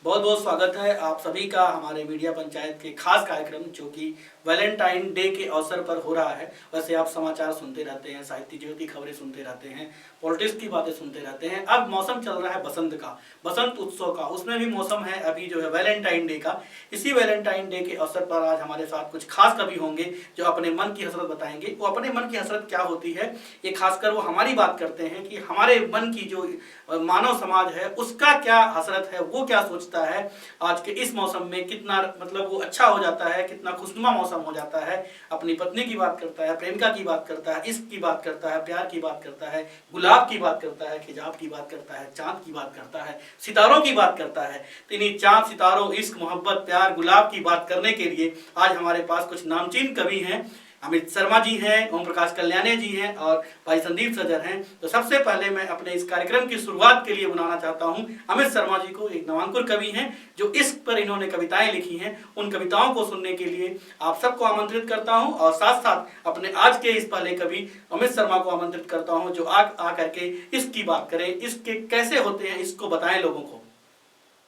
बहुत बहुत स्वागत है आप सभी का हमारे मीडिया पंचायत के खास कार्यक्रम जो कि वैलेंटाइन डे के अवसर पर हो रहा है। वैसे आप समाचार सुनते रहते हैं, साहित्य जगत की खबरें सुनते रहते हैं, पॉलिटिक्स की बातें सुनते रहते हैं। अब मौसम चल रहा है बसंत का, बसंत उत्सव का, उसमें भी मौसम है अभी जो है वैलेंटाइन डे का। इसी वैलेंटाइन डे के अवसर पर आज हमारे साथ कुछ खास कवि होंगे जो अपने मन की हसरत बताएंगे। वो अपने मन की हसरत क्या होती है ये खासकर वो हमारी बात करते हैं कि हमारे मन की जो मानव समाज है उसका क्या हसरत है, वो क्या सोचता है आज के इस मौसम में, कितना मतलब वो अच्छा हो जाता है, कितना खुशनुमा मौसम हो जाता है। अपनी पत्नी की बात करता है, प्रेमिका की बात करता है, इश्क की बात करता है, प्यार की बात करता है, गुलाब की बात करता है, खिजाब की बात करता है, चांद की बात करता है, सितारों की बात करता है। तो इन्हीं चांद, सितारों, इश्क, मोहब्बत, प्यार, गुलाब की बात करने के लिए आज हमारे पास कुछ नामचीन कवि हैं। अमित शर्मा जी हैं, ओम प्रकाश कल्याणी जी हैं और भाई संदीप सजर हैं। तो सबसे पहले मैं अपने इस कार्यक्रम की शुरुआत के लिए बुलाना चाहता हूं अमित शर्मा जी को। एक नवांकुर कवि हैं जो इश्क पर इन्होंने कविताएं लिखी हैं। उन कविताओं को सुनने के लिए आप सबको आमंत्रित करता हूं और साथ साथ अपने आज के इस पहले कवि अमित शर्मा को आमंत्रित करता हूं जो आकर के इश्क की बात करें, इश्क के कैसे होते हैं इसको बताएं लोगों को।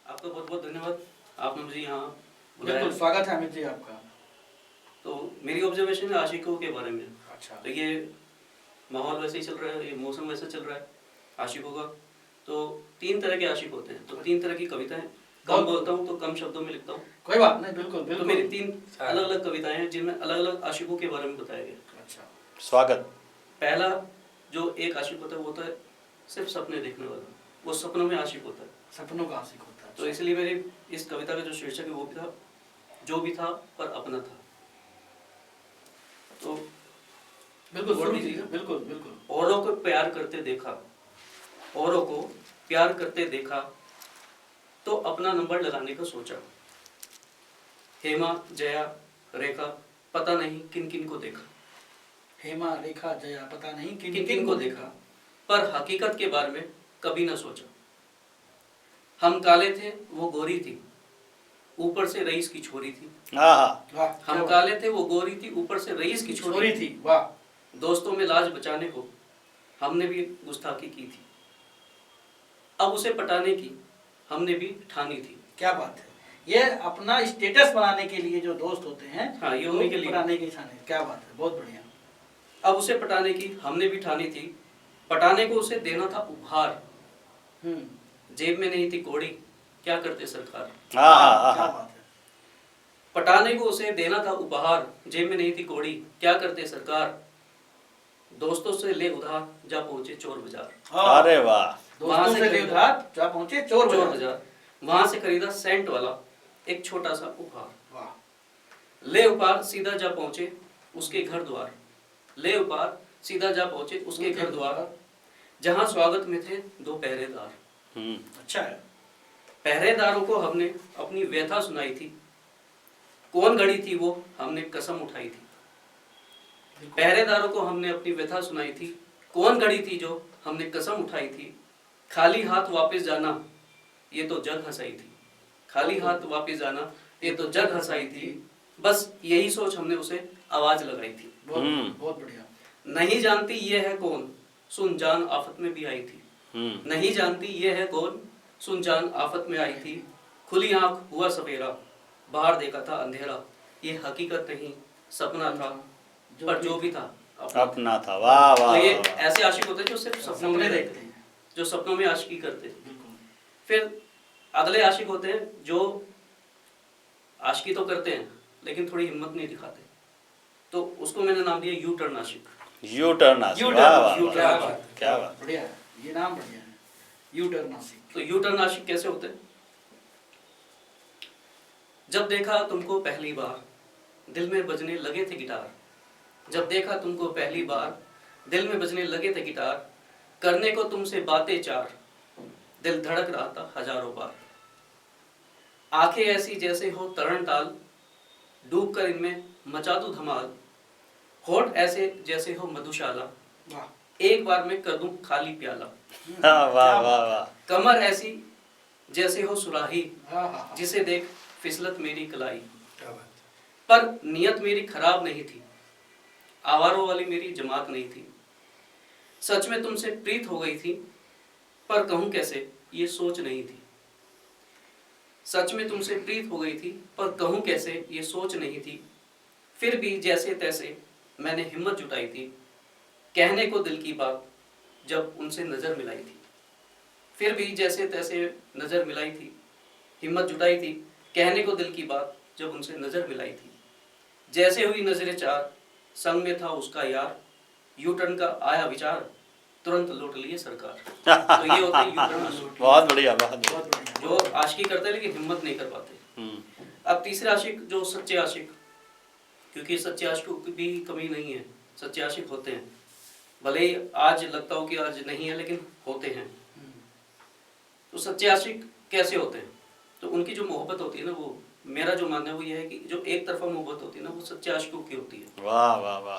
आपका बहुत बहुत धन्यवाद, आपने मुझे यहाँ बिल्कुल स्वागत है अमित जी आपका। तो मेरी ऑब्जर्वेशन है आशिकों के बारे में। अच्छा। तो ये माहौल वैसे ही चल रहा है, ये मौसम वैसे चल रहा है आशिकों का। तो 3 तरह के आशिक होते हैं, तो 3 तरह की कविताएं कम बोलता हूँ तो कम शब्दों में लिखता हूँ। कोई बात नहीं, बिल्कुल बिल्कुल। तो मेरी 3 अलग अलग कविताएं हैं जिनमें अलग अलग आशिकों के बारे में बताया गया। अच्छा, स्वागत। पहला जो एक आशिक होता है वो होता है सिर्फ सपने देखने वाला, वो सपनों में आशिक होता है, सपनों का आशिक होता है। तो इसलिए मेरी इस कविता का जो शीर्षक है वो भी था जो भी था पर अपना था। तो बिल्कुल बिल्कुल बिल्कुल। औरों को प्यार करते देखा, औरों को प्यार करते देखा तो अपना नंबर लगाने का सोचा। हेमा, जया, रेखा पता नहीं किन किन को देखा। हेमा, रेखा, जया पता नहीं किन किन को देखा, पर हकीकत के बारे में कभी ना सोचा। हम काले थे वो गोरी थी, ऊपर से रईस की छोरी थी। हम काले थे वो गोरी थी, ऊपर से रईस की छोरी थी। वाह। दोस्तों में लाज बचाने को हमने भी गुस्ताखी की थी, अब उसे पटाने की हमने भी ठानी थी। क्या बात है, ये अपना स्टेटस बनाने के लिए जो दोस्त होते हैं, हाँ, ये उन्हीं के लिए पटाने की ठाने। क्या बात है, बहुत बढ़िया। अब उसे पटाने की हमने भी ठानी थी, पटाने को उसे देना था उपहार। जेब में नहीं थी कौड़ी, क्या करते सरकार। क्या बात है। पटाने को उसे देना था उपहार, जेब में नहीं थी कौड़ी, क्या करते सरकार। दोस्तों से ले उधार, जा पहुंचे चोर बाजार। अरे वाह। दोस्तों से ले उधार, जा पहुंचे चोर बाजार। वहां से खरीदा सेंट वाला एक छोटा सा उपहार। वाह। ले उपहार, सीधा जा पहुंचे उसके घर द्वार। ले उपहार, सीधा जा पहुंचे उसके घर द्वार, जहां स्वागत में थे 2 पहरेदार। अच्छा है। पहरेदारों को हमने अपनी व्यथा सुनाई थी, कौन घड़ी थी वो हमने कसम उठाई थी। पहरेदारों को हमने अपनी व्यथा सुनाई थी, कौन घड़ी थी जो हमने कसम उठाई थी। खाली हाथ वापस जाना ये तो जग हंसाई थी। खाली हाथ वापस जाना ये तो जग हंसाई थी, बस यही सोच हमने उसे आवाज लगाई थी। बहुत बढ़िया। नहीं जानती ये है कौन, सुन जान आफत में भी आई थी। नहीं जानती ये है कौन, सुन जान आफत में आई थी। खुली आंख हुआ सवेरा, बाहर देखा था अंधेरा। ये हकीकत नहीं सपना था, पर जो भी था अपना था। वाह वाह। तो ये ऐसे आशिक होते हैं जो सिर्फ सपनों में देखते हैं, जो सपनों में आशिकी करते हैं। फिर अगले आशिक होते हैं जो आशिकी तो करते हैं लेकिन थोड़ी हिम्मत नहीं दिखाते, तो उसको मैंने नाम दिया यू टर्न आशिक। यू टर्न आशिक, क्या बात, बढ़िया है, ये नाम बढ़िया है, यू टर्न आशिक। तो यू टर्न आशिक कैसे होते हैं। जब देखा तुमको पहली बार, दिल में बजने लगे थे गिटार। जब देखा तुमको पहली बार, दिल में बजने लगे थे गिटार। करने को तुमसे बातें 4, दिल धड़क रहा था हजारों बार। आंखें ऐसी जैसे हो तरण ताल, डूब कर इनमें मचा दूं धमाल। होठ ऐसे जैसे हो मधुशाला, एक बार में कर दूं खाली प्याला। वाह वाह वाह। कमर ऐसी जैसे हो सुराही, जिसे देख फिसलत मेरी कलाई। पर नियत मेरी खराब नहीं थी, आवारों वाली मेरी जमात नहीं थी। सच में तुमसे प्रीत हो गई थी, पर कहूं कैसे ये सोच नहीं थी। सच में तुमसे प्रीत हो गई थी, पर कहूँ कैसे ये सोच नहीं थी। फिर भी जैसे तैसे मैंने हिम्मत जुटाई थी, कहने को दिल की बात जब उनसे नजर मिलाई थी। फिर भी जैसे तैसे नजर मिलाई थी, हिम्मत जुटाई थी, कहने को दिल की बात जब उनसे नजर मिलाई थी। जैसे हुई नजरें चार, संग में था उसका यार, यू टर्न का आया विचार, तुरंत लौट लिए सरकार। तो ये होते हैं यू टर्न आशिक, बहुत बढ़िया, बहुत बहुत बढ़िया। बढ़िया। जो आशिकी करते हैं लेकिन हिम्मत नहीं कर पाते। अब तीसरे आशिक जो सच्चे आशिक, क्योंकि सच्चे आशिकों की भी कमी नहीं है, सच्चे आशिक होते हैं, भले ही आज लगता हो कि आज नहीं है लेकिन होते हैं। तो सच्चे आशिक कैसे होते हैं? तो उनकी जो मोहब्बत होती है ना, वो मेरा जो मानना है वो ये है कि जो एक तरफा मोहब्बत होती है ना, वो सच्चे आशिकों की होती है। वाह वाह वाह।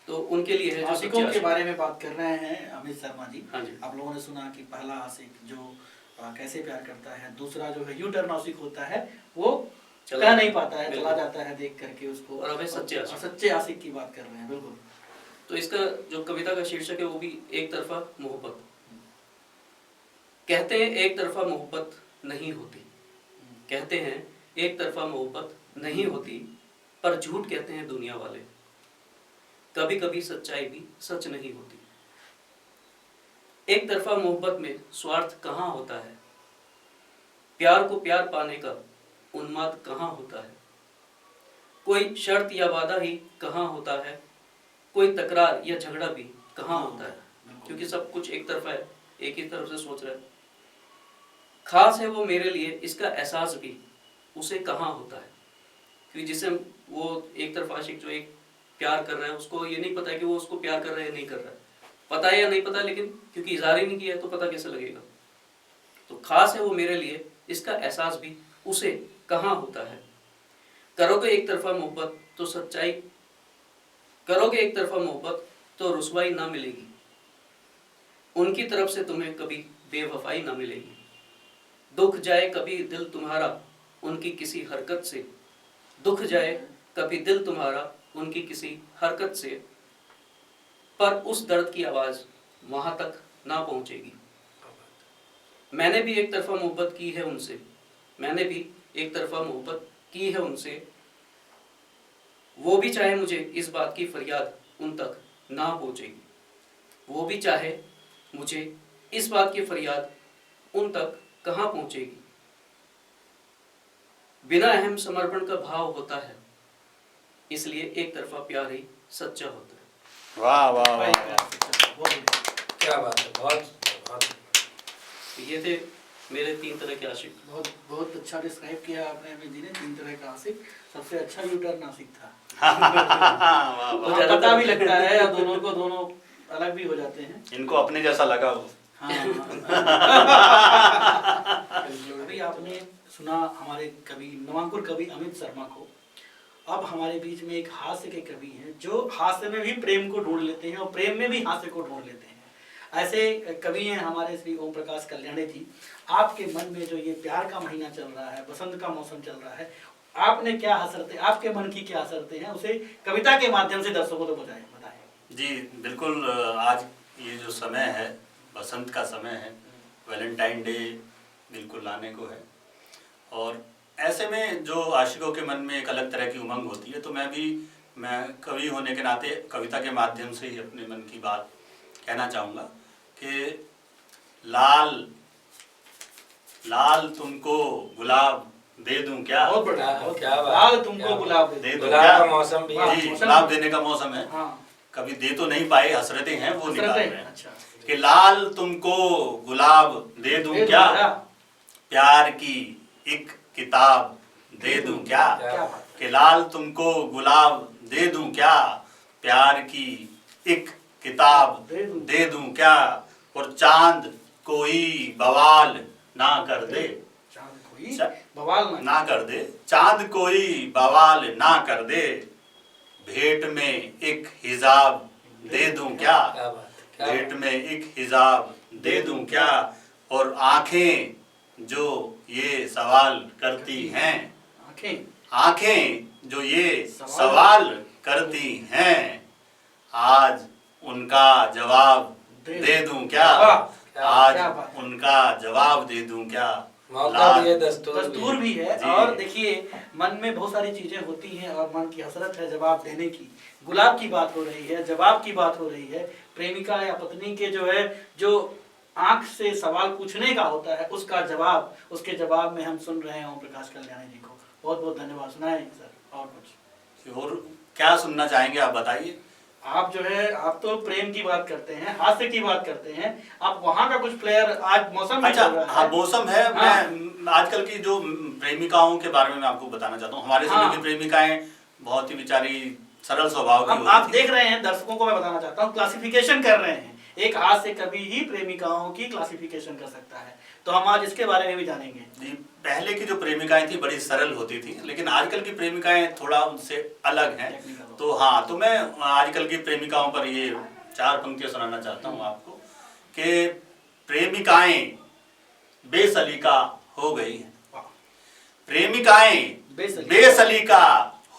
तो उनके लिए है जो आशिकों सच्चे के आशिक। बारे में बात कर रहे हैं अमित शर्मा जी। हाँ जी। आप लोगों ने सुना कि पहला आशिक जो कैसे प्यार करता है, दूसरा जो है यू टर्न आशिक होता है, वो चला कह नहीं पाता है, बिल्कुल। चला जाता है देख करके उसको। और अभी सच्चे आशिक। सच्चे आशिक की बात कर रहे हैं, बिल्कुल। तो इसका जो कविता का शीर्षक है वो भी एक तरफा मोहब्बत। कहते हैं एक तरफा मोहब्बत नहीं होती, कहते हैं एक तरफा मोहब्बत नहीं होती, पर झूठ कहते हैं दुनिया वाले। कभी कभी सच्चाई भी सच नहीं होती। एक तरफा मोहब्बत में स्वार्थ कहाँ होता है, प्यार को प्यार पाने का उन्माद कहाँ होता है। कोई शर्त या वादा ही कहाँ होता है, कोई तकरार या झगड़ा भी कहाँ होता है, क्योंकि सब कुछ एक तरफा है, एक ही तरफ से सोच रहा है। खास है वो मेरे लिए, इसका एहसास भी उसे कहाँ होता है। क्योंकि जिसे वो एक तरफा आशिक जो एक प्यार कर रहा है, उसको ये नहीं पता है कि वो उसको प्यार कर रहा है या नहीं कर रहा है, पता है या नहीं पता, लेकिन क्योंकि इजहार ही नहीं किया है तो पता कैसे लगेगा। तो खास है वो मेरे लिए, इसका एहसास भी उसे कहाँ होता है। करोगे एक तरफा मोहब्बत तो सच्चाई, करोगे एक तरफा मोहब्बत तो रुसवाई ना मिलेगी, उनकी तरफ से तुम्हें कभी बेवफाई ना मिलेगी। दुख जाए कभी दिल तुम्हारा उनकी किसी हरकत से, दुख जाए कभी दिल तुम्हारा उनकी किसी हरकत से, पर उस दर्द की आवाज वहां तक ना पहुंचेगी। मैंने भी एक तरफा मोहब्बत की है उनसे, मैंने भी एक तरफा मोहब्बत की है उनसे, वो भी चाहे मुझे इस बात की फरियाद उन तक ना पहुंचेगी, वो भी चाहे मुझे इस बात की फरियाद उन तक कहाँ पहुंचेगी। बिना अहम समर्पण का भाव होता है, इसलिए एक तरफा प्यार ही सच्चा होता है। वाह वाह वाह। क्या बात है, बहुत बहुत। तो ये थे मेरे 3 तरह के आशिक। बहुत बहुत अच्छा डिस्क्राइब किया आपने अमित जी ने, 3 तरह का आशिक। सबसे अच्छा यू टर्न आशिक था। वाह वाह। तो पता भी लगता है, और दोनों को दोनों अलग भी हो जाते हैं। इनको अपने जैसा लगा वो। हाँ। अभी आपने सुना हमारे कवि, नवांकुर कवि अमित शर्मा को। अब हमारे बीच में एक हास्य के कवि हैं जो हास्य में भी प्रेम को ढूंढ लेते हैं और प्रेम में भी हास्य को ढूंढ लेते हैं। ऐसे कवि हैं हमारे श्री ओम प्रकाश कल्याणी जी। आपके मन में जो ये प्यार का महीना चल रहा है, बसंत का मौसम चल रहा है, आपने क्या हसरते, आपके मन की क्या हसरते हैं, उसे कविता के माध्यम से दर्शकों को बताएं। जी बिल्कुल। आज ये जो समय है, बसंत का समय है, वैलेंटाइन डे बिल्कुल लाने को है, और ऐसे में जो आशिकों के मन में एक अलग तरह की उमंग होती है, तो मैं कवि होने के नाते कविता के माध्यम से ही अपने मन की बात कहना चाहूँगा कि लाल लाल तुमको गुलाब दे दूं क्या। बहुत बढ़िया, क्या बात। लाल तुमको गुलाब दे दूं गुलाब क्या। का मौसम भी है। जी, गुलाब देने का मौसम है। हाँ, कभी दे तो नहीं पाए, हसरतें हैं वो निकाल रहे हैं अच्छा। कि लाल तुमको गुलाब दे दूं क्या, प्यार की एक किताब दे दूं क्या, क्या बात। कि लाल तुमको गुलाब दे दूं क्या, प्यार की एक किताब दे दूं क्या, और चांद कोई बवाल ना कर दे, चांद कोई बवाल ना कर दे, चांद कोई बवाल ना कर दे, भेंट में एक हिजाब दे दूं क्या, क्या बात, क्या भेंट बात। में एक हिजाब दे दूं क्या, और आंखें जो ये सवाल करती हैं, आंखें जो ये सवाल करती हैं, आज उनका जवाब दे दूं क्या, क्या आज बात। उनका जवाब दे दूं क्या। मौका भी है, दस्तूर भी है। जी। और देखिए, मन में बहुत सारी चीजें होती हैं और मन की हसरत है जवाब देने की। गुलाब की बात हो रही है, जवाब की बात हो रही है, प्रेमिका या पत्नी के जो आंख से सवाल पूछने का होता है, उसका जवाब, उसके जवाब में हम सुन रहे हैं ओम प्रकाश कल्याणी जी को। बहुत बहुत धन्यवाद। सुनाए सर और कुछ? और क्या सुनना चाहेंगे आप बताइए। आप आप तो प्रेम की बात करते हैं, हास्य की बात करते हैं, आप वहाँ का कुछ प्लेयर, आज मौसम भी अच्छा, चल रहा है। हाँ मौसम है। हाँ। मैं आजकल की जो प्रेमिकाओं के बारे में मैं आपको बताना चाहता हूँ। हमारे समय हाँ। की प्रेमिकाएं बहुत ही बेचारी सरल स्वभाव की अब होती आप थी। देख रहे हैं, दर्शकों को मैं बताना चाहता हूँ, क्लासिफिकेशन कर रहे हैं, एक हाथ से कभी ही प्रेमिकाओं की क्लासिफिकेशन कर सकता है, तो हम आज इसके बारे में भी जानेंगे। जी, पहले की जो प्रेमिकाएं थी बड़ी सरल होती थी, लेकिन आजकल की प्रेमिकाएं थोड़ा उनसे अलग हैं। तो हाँ, तो मैं आजकल की प्रेमिकाओं पर ये 4 पंक्तियां सुनाना चाहता हूँ आपको कि प्रेमिकाएं बेसलीका हो गई हैं। प्रेमिकाएं बेसलीका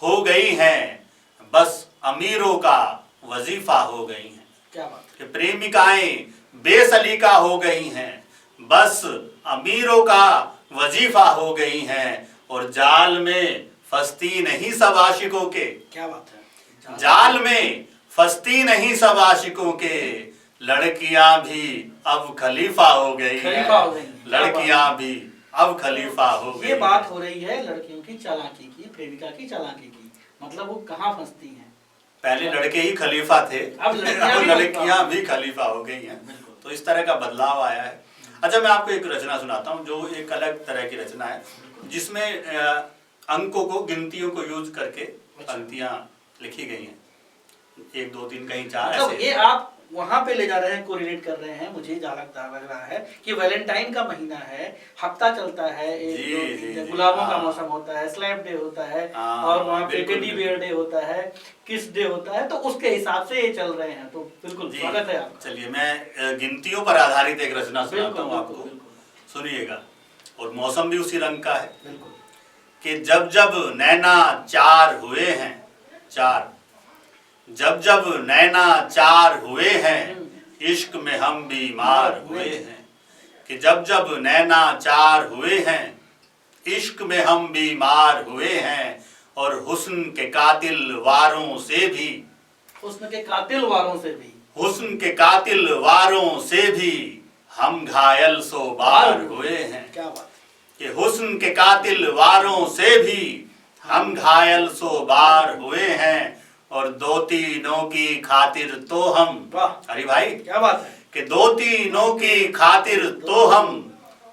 हो गई हैं, बस अमीरों का वजीफा हो गई हैं। क्या बात कि प्रेमिकाएं बेसलीका हो गई हैं, बस अमीरों का वजीफा हो गई हैं, और जाल में फंसती नहीं सब आशिकों के। क्या बात है। जाल में फंसती नहीं सब आशिकों के, लड़कियां भी अब खलीफा हो गई खलीफा हो हैं। गई। लड़कियां भी अब खलीफा हो गई। ये बात हो रही है लड़कियों की चालाकी की, प्रेमिका की चालाकी की, मतलब वो कहाँ फंसती हैं। पहले लड़के ही खलीफा थे, अब लड़कियां भी खलीफा हो गई हैं। तो इस तरह का बदलाव आया है। अच्छा, मैं आपको एक रचना सुनाता हूँ जो एक अलग तरह की रचना है, जिसमें अंकों को, गिनतियों को यूज करके पंक्तियां लिखी गई हैं। 1 2 3 कहीं 4 मतलब ऐसे। ये आप वहां पे ले जा रहे हैं, कोरिलेट कर रहे हैं। मुझे जा लग रहा है कि वैलेंटाइन का महीना है, हफ्ता चलता है, जी, जी, गुलाबों का हाँ। मौसम होता है, स्लैब डे होता है, हाँ, और वहाँ पे बिल्कुल, टेडी बियर डे होता है, किस डे होता है, तो उसके हिसाब से ये चल रहे हैं। तो बिल्कुल जी, स्वागत है आपका। चलिए मैं गिनतियों पर आधारित एक रचना सुनाता बिल्कुल हूँ बिल्कुल आपको, बिल्कुल सुनिएगा। और मौसम भी उसी रंग का है बिल्कुल। कि जब जब नैना चार हुए हैं, चार, जब जब नैना चार हुए हैं, इश्क में हम बीमार हुए हैं। कि जब जब नैना चार हुए हैं, इश्क में हम बीमार हुए हैं, और हुस्न के कातिल वारों से भी, हुस्न के कातिल वारों से भी, हुस्न के कातिल वारों से भी हम घायल सो बार हुए हैं। क्या बात। कि हुस्न के कातिल वारों से भी हम घायल सो बार हुए हैं, और 2 तीनों की खातिर तो हम, वाह, अरे भाई क्या बात है, कि 2 तीनों की खातिर तो हम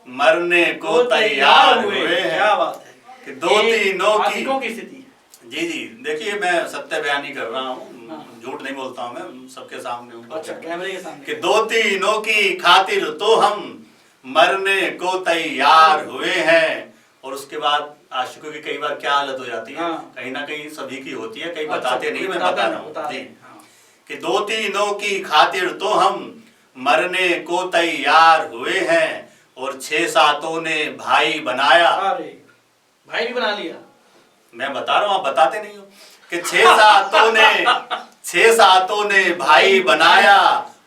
मरने को तैयार हुए हैं। क्या बात है। कि 2 तीनों की, आशिकों की स्थिति है। जी जी, देखिए मैं सत्य बयानी कर रहा हूँ, हाँ। झूठ नहीं बोलता हूँ मैं, सबके सामने हूँ। अच्छा, कैमरे के सामने। कि 2 तीनों की खातिर तो हम मरने को तैयार हुए हैं। और उसके बाद आशिकों की कई बार क्या हालत हो जाती है, हाँ। कहीं ना कहीं सभी की होती है, कई अच्छा, बताते नहीं, मैं बताते बता नहीं, रहा हूँ बताते जी। नहीं, हाँ। कि 2 तीनों की खातिर तो हम मरने को तैयार हुए हैं, और 6 सातों ने भाई बनाया। अरे भाई भी बना लिया। मैं बता रहा हूँ, आप बताते नहीं हो। कि 6 सातों ने भाई बनाया,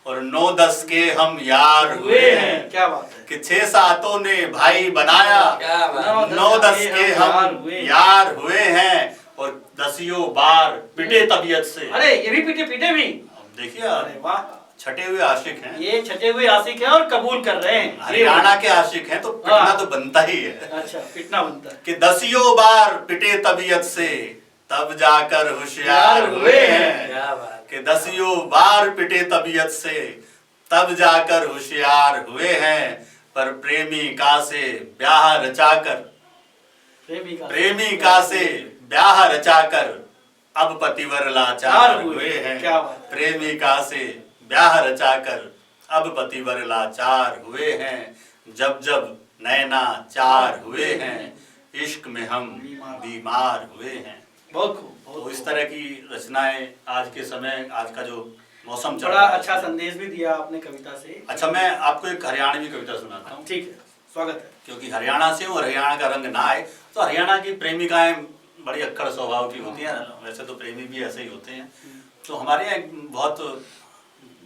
और 9-10 के हम यार हुए हैं। क्या बात है। कि 6 सातों ने भाई बनाया, क्या बात। 9-10 के हम यार हुए हैं, और 10 बार पिटे तबीयत से। अरे ये भी पीटे पीटे भी। अब देखिए, अरे वाह, छठे हुए आशिक हैं, ये छठे हुए आशिक हैं और कबूल कर रहे हैं। हरियाणा के आशिक हैं, तो पिटना हाँ। तो बनता ही है। अच्छा, पिटना बनता है। कि 10 बार पिटे तबीयत से, तब जाकर होशियार हुए हैं। क्या बात। कि 10 बार पिटे तबीयत से, तब जाकर होशियार हुए हैं। पर प्रेमिका से ब्याह रचाकर, प्रेमिका से ब्याह रचाकर अब पतिवर लाचार हुए हैं। क्या बात है। प्रेमिका से ब्याह रचाकर अब पतिवर लाचार हुए हैं। जब जब नैना चार हुए हैं, इश्क में हम बीमार हुए हैं। बहुत खूब, तो बहुत इस खूब। तरह की रचनाएं आज के समय, आज का जो मौसम चल बड़ा रहा है, अच्छा संदेश भी दिया आपने कविता से। अच्छा, मैं आपको एक हरियाणवी कविता सुनाता हूँ, ठीक है, स्वागत है। क्योंकि हरियाणा से हूँ और हरियाणा का रंग ना आए, तो हरियाणा की प्रेमिकाएं बड़ी अक्कड़ स्वभाव की होती हैं। वैसे तो प्रेमी भी ऐसे ही होते हैं। तो हमारे यहाँ बहुत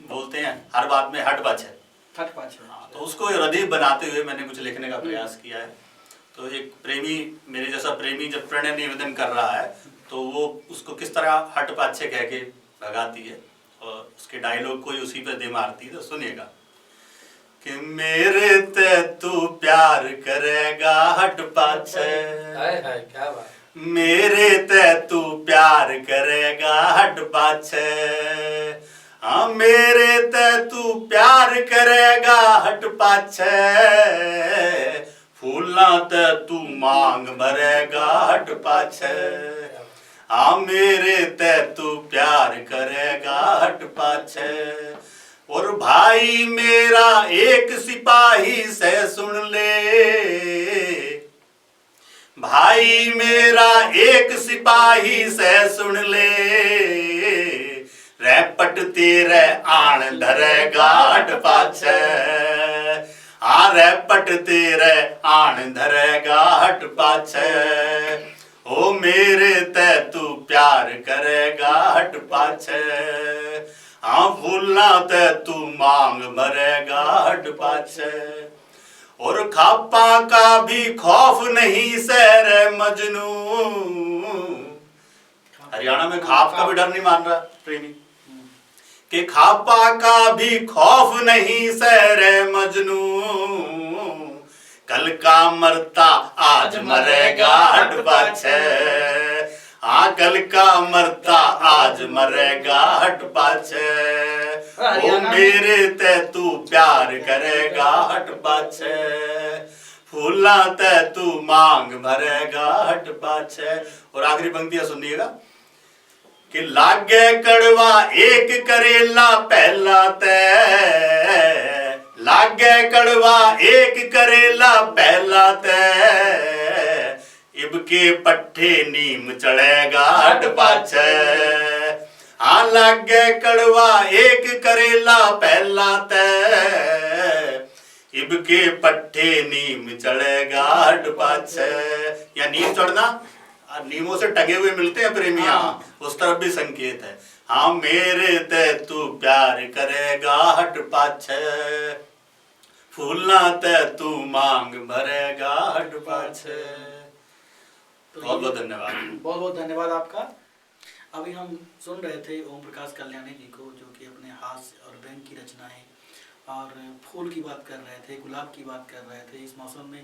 बोलते हैं, हर बात में हट बच है। छठ पाछे। हाँ, तो उसको रदीफ बनाते हुए मैंने कुछ लिखने का प्रयास किया है। तो एक प्रेमी, मेरे जैसा प्रेमी जब प्रणय निवेदन कर रहा है तो वो उसको किस तरह हट पाछे कह के भगाती है और उसके डायलॉग को ही उसी पे दे मारती है। तो सुनिएगा कि मेरे ते तू प्यार करेगा हट पाछे, हाय हाय क्या बात। मेरे ते तू प्यार करेगा हट पाछे, हाँ मेरे ते तू प्यार करेगा हट पाछे, फूला ते तू मांग भरेगा हट पाछे, हाँ मेरे ते तू प्यार करेगा हट पाछे, और भाई मेरा एक सिपाही से सुन ले, भाई मेरा एक सिपाही से सुन ले, रैपट तेरे आन धरेगा हट पाछे, आ रैपट तेरे आन धरेगा हट पाछे, ओ मेरे ते तू प्यार करेगा हट पाछे, हाँ फूलना ते तू मांग भरेगा हट पाछे, और खापा का भी खौफ नहीं सैर मजनू, हरियाणा में खाप का भी डर नहीं मान रहा प्रेमी, कि खापा का भी खौफ नहीं सैर मजनू, कल का मरता आज मरेगा हट पाछे, हाँ कल का मरता आज मरेगा हट पाछे, ओ मेरे ते तू प्यार करेगा हट पाछे, फूला ते तू मांग भरेगा हट पाछे। और आखिरी पंक्तियां सुनिएगा कि लागे कड़वा एक करेला पहला ते, लागे कड़वा एक करेला पहला ते, इब के पट्टे नीम चढ़ेगा हट पाछे, हाँ लागे कड़वा एक करेला पहला ते, इब के पट्टे नीम चढ़ेगा हट पाछे, या नीम चढ़ना नीमों से टंगे हुए मिलते हैं प्रेमिया, उस तरफ भी संकेत है, हाँ मेरे ते तू प्यार करेगा हट पाछे, फूलना ते तू मांग भरेगा हट पाछे। बहुत बहुत धन्यवाद। बहुत बहुत धन्यवाद आपका। अभी हम सुन रहे थे ओम प्रकाश कल्याणी जी को, जो कि अपने हास्य और व्यंग की रचनाएं और फूल की बात कर रहे थे, गुलाब की बात कर रहे थे। इस मौसम में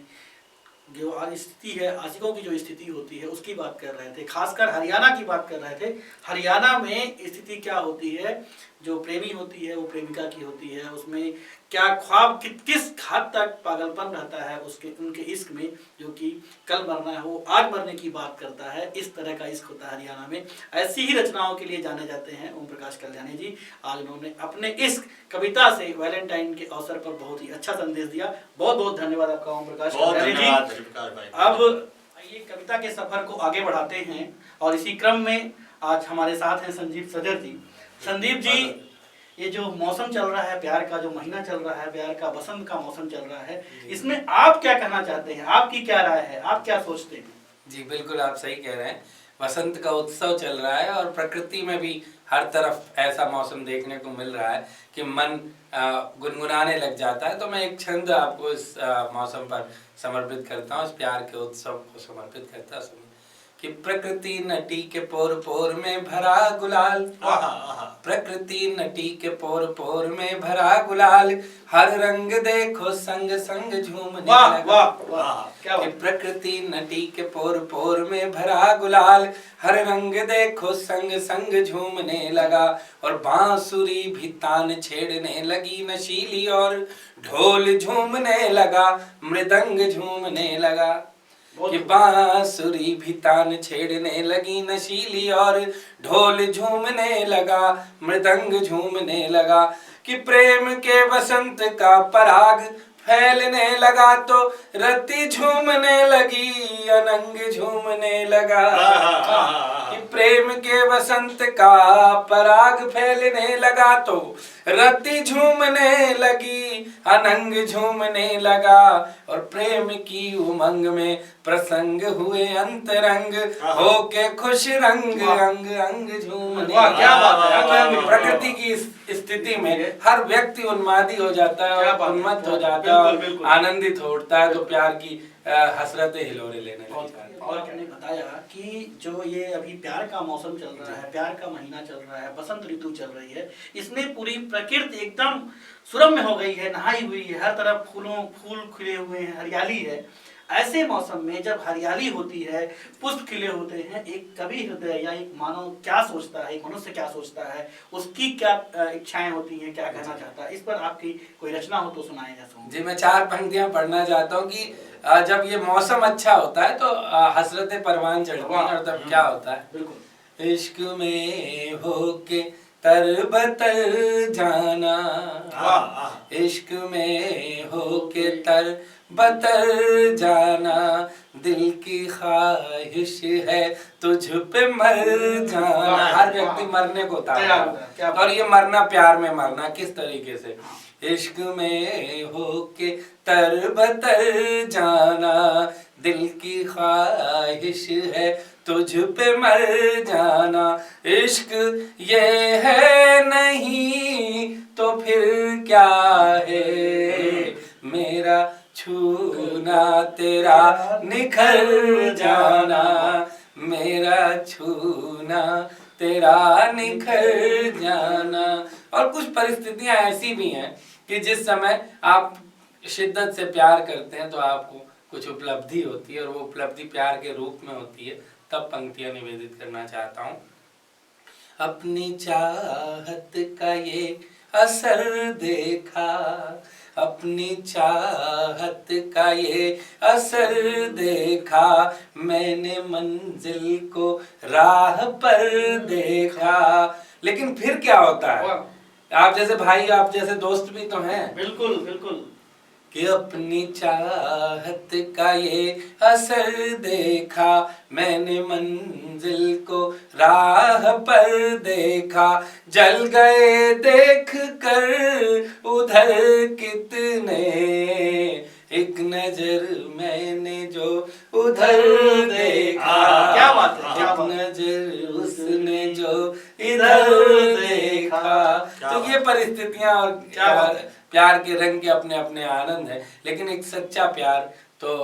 जो आज स्थिति है, आशिकों की जो स्थिति होती है उसकी बात कर रहे थे, खासकर हरियाणा की बात कर रहे थे। हरियाणा में स्थिति क्या होती है, जो प्रेमी होती है वो प्रेमिका की होती है, उसमें क्या ख्वाब किस हद तक पागलपन रहता है उसके उनके इश्क में, जो कि कल मरना है वो आज मरने की बात करता है। इस तरह का इश्क होता है हरियाणा में। ऐसी ही रचनाओं के लिए जाने जाते हैं ओम प्रकाश कल्याणी जी। आज उन्होंने अपने इश्क कविता से वैलेंटाइन के अवसर पर बहुत ही अच्छा संदेश दिया। बहुत बहुत धन्यवाद आपका ओम प्रकाश कल्याणी जी। अब ये कविता के सफर को आगे बढ़ाते हैं और इसी क्रम में आज हमारे साथ हैं संदीप सजर जी। संदीप जी, ये जो मौसम चल रहा है, प्यार का जो महीना चल रहा है, प्यार का बसंत का मौसम चल रहा है, इसमें आप क्या कहना चाहते हैं, आपकी क्या राय है, आप क्या सोचते हैं? जी बिल्कुल आप सही कह रहे हैं। बसंत का उत्सव चल रहा है और प्रकृति में भी हर तरफ ऐसा मौसम देखने को मिल रहा है कि मन गुनगुनाने लग जाता है। तो मैं एक छंद आपको इस मौसम पर समर्पित करता हूँ, इस प्यार के उत्सव को समर्पित करता हूँ कि प्रकृति नटी के पोर पोर में भरा गुलाल, प्रकृति नटी के पोर पोर में भरा गुलाल, हर रंग देखो संग संग झूमने लगा। क्या कि प्रकृति नटी के पोर पोर में भरा गुलाल, हर रंग देखो संग संग झूमने लगा, और बांसुरी भी तान छेड़ने लगी नशीली, और ढोल झूमने लगा, मृदंग झूमने लगा। कि बांसुरी भी तान छेड़ने लगी नशीली, और ढोल झूमने लगा, मृदंग झूमने लगा। कि प्रेम के वसंत का पराग फैलने लगा, तो रति झूमने लगी, अनंग झूमने लगा। कि प्रेम के वसंत का पराग फैलने लगा तो रति झूमने लगी, अनंग झूमने लगा, और प्रेम की उमंग में प्रसंग हुए अंतरंग, होके खुश रंग अंग अंग झूमने। क्या बात है, क्या बात है। प्रकृति की इस स्थिति में हर व्यक्ति उन्मादी हो जाता है और उन्मत्त हो जाता है, आनंदित हो उठता है, तो प्यार की हसरतें हिलोरे लेने लगता है। और मैंने बताया कि जो ये अभी प्यार का मौसम चल रहा है, प्यार का महीना चल रहा है, बसंत ऋतु चल रही है, इसमें पूरी प्रकृति एकदम सुरम्य हो गई है, नहाई हुई है, हर तरफ फूल खिले हुए हैं, हरियाली है। ऐसे मौसम में जब हरियाली होती है, पुष्प खिले होते हैं, एक कवि हृदय या एक मानव क्या सोचता है, एक मनुष्य क्या सोचता है, उसकी क्या इच्छाएं होती हैं, क्या कहना चाहता है, इस पर आपकी कोई रचना हो तो सुनाएगा। जी, मैं 4 पंक्तियां पढ़ना चाहता हूँ कि जब ये मौसम अच्छा होता है तो हसरतें परवान चढ़ती हैं, और तब क्या होता है। बिल्कुल। इश्क में होके तरबतर जाना, इश्क में होके तरबतर जाना, दिल की ख्वाहिश है तुझ पे मर जाना। हर व्यक्ति मरने को तैयार है, और ये मरना प्यार में मरना किस तरीके से। इश्क में होके तरबतर जाना, दिल की ख्वाहिश है तुझ पे मर जाना, इश्क ये है नहीं तो फिर क्या है, मेरा छूना तेरा निखर जाना, मेरा छूना तेरा निखर जाना। और कुछ परिस्थितियां ऐसी भी हैं कि जिस समय आप शिद्दत से प्यार करते हैं तो आपको कुछ उपलब्धि होती है, और वो उपलब्धि प्यार के रूप में होती है। तब पंक्तियां निवेदित करना चाहता हूँ। अपनी चाहत का ये असर देखा, अपनी चाहत का ये असर देखा, मैंने मंजिल को राह पर देखा। लेकिन फिर क्या होता है, आप जैसे भाई, आप जैसे दोस्त भी तो हैं। बिल्कुल बिल्कुल। कि अपनी चाहत का ये असर देखा, मैंने मंजिल को राह पर देखा, जल गए देख कर उधर कितने, एक नजर मैंने जो उधर देखा, क्या बात है, क्या एक बात है। नजर उसने जो इधर देखा। तो ये परिस्थितियां और प्यार के रंग के अपने अपने आनंद है। लेकिन एक सच्चा प्यार तो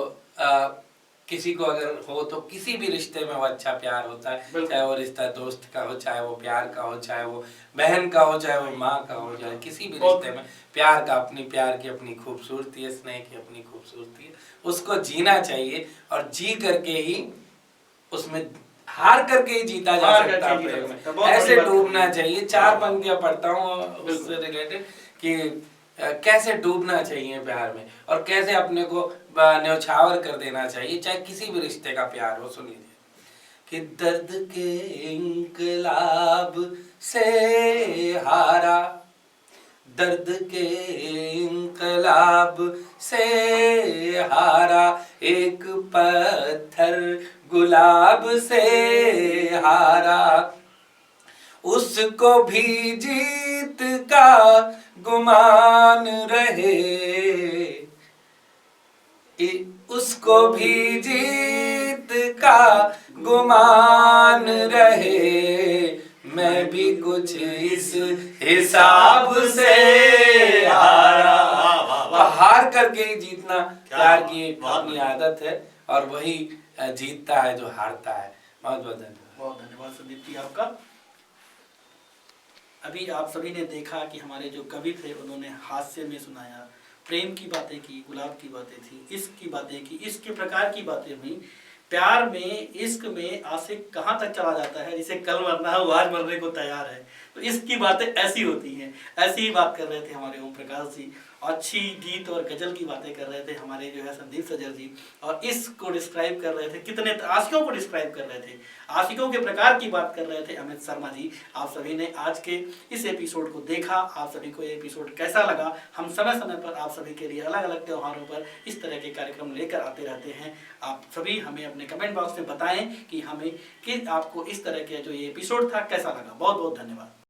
किसी को अगर हो तो किसी भी रिश्ते में वो अच्छा प्यार होता है, चाहे वो रिश्ता दोस्त का हो, चाहे वो प्यार का हो, चाहे वो बहन का हो, चाहे वो माँ का हो, चाहे किसी भी रिश्ते में प्यार का प्यार की अपनी खूबसूरती है, स्नेह की अपनी खूबसूरती है। उसको जीना चाहिए, और जी करके ही उसमें हार करके ही जीता जा सकता है प्रेम में, ऐसे डूबना चाहिए। 4 पंक्तियां पढ़ता हूँ उससे रिलेटेड कि कैसे डूबना चाहिए प्यार में, और कैसे अपने को न्यौछावर कर देना चाहिए, चाहे किसी भी रिश्ते का प्यार हो। सुनिए कि दर्द के इंकलाब से हारा, दर्द के इंकलाब से हारा, एक पत्थर गुलाब से हारा, उसको भी जीत का गुमान रहे, उसको भी जीत का गुमान रहे, मैं भी कुछ इस हिसाब से हारा। हार करके ही जीतना प्यार की अपनी आदत है, और वही जीतता है जो हारता है। बहुत बहुत धन्यवाद। बहुत धन्यवाद संदीप जी आपका। अभी आप सभी ने देखा कि हमारे जो कवि थे उन्होंने हास्य में सुनाया, प्रेम की बातें की, गुलाब की बातें थी, इश्क की बातें की, इश्क के प्रकार की बातें हुई। प्यार में, इश्क में आशिक कहाँ तक चला जाता है, जिसे कल मरना है वो आज मरने को तैयार है। तो इश्क की बातें ऐसी होती हैं। ऐसी ही बात कर रहे थे हमारे ओम प्रकाश जी, अच्छी गीत और गजल की बातें कर रहे थे हमारे जो है संदीप सजर जी, और इश्क को डिस्क्राइब कर रहे थे, कितने आशिकों को डिस्क्राइब कर रहे थे, आशिकों के प्रकार की बात कर रहे थे अमित शर्मा जी। आप सभी ने आज के इस एपिसोड को देखा, आप सभी को ये एपिसोड कैसा लगा? हम समय समय पर आप सभी के लिए अलग अलग त्योहारों पर इस तरह के कार्यक्रम लेकर आते रहते हैं। आप सभी हमें अपने अपने कमेंट बॉक्स में बताएं कि हमें कि आपको इस तरह के जो ये एपिसोड था कैसा लगा। बहुत बहुत धन्यवाद।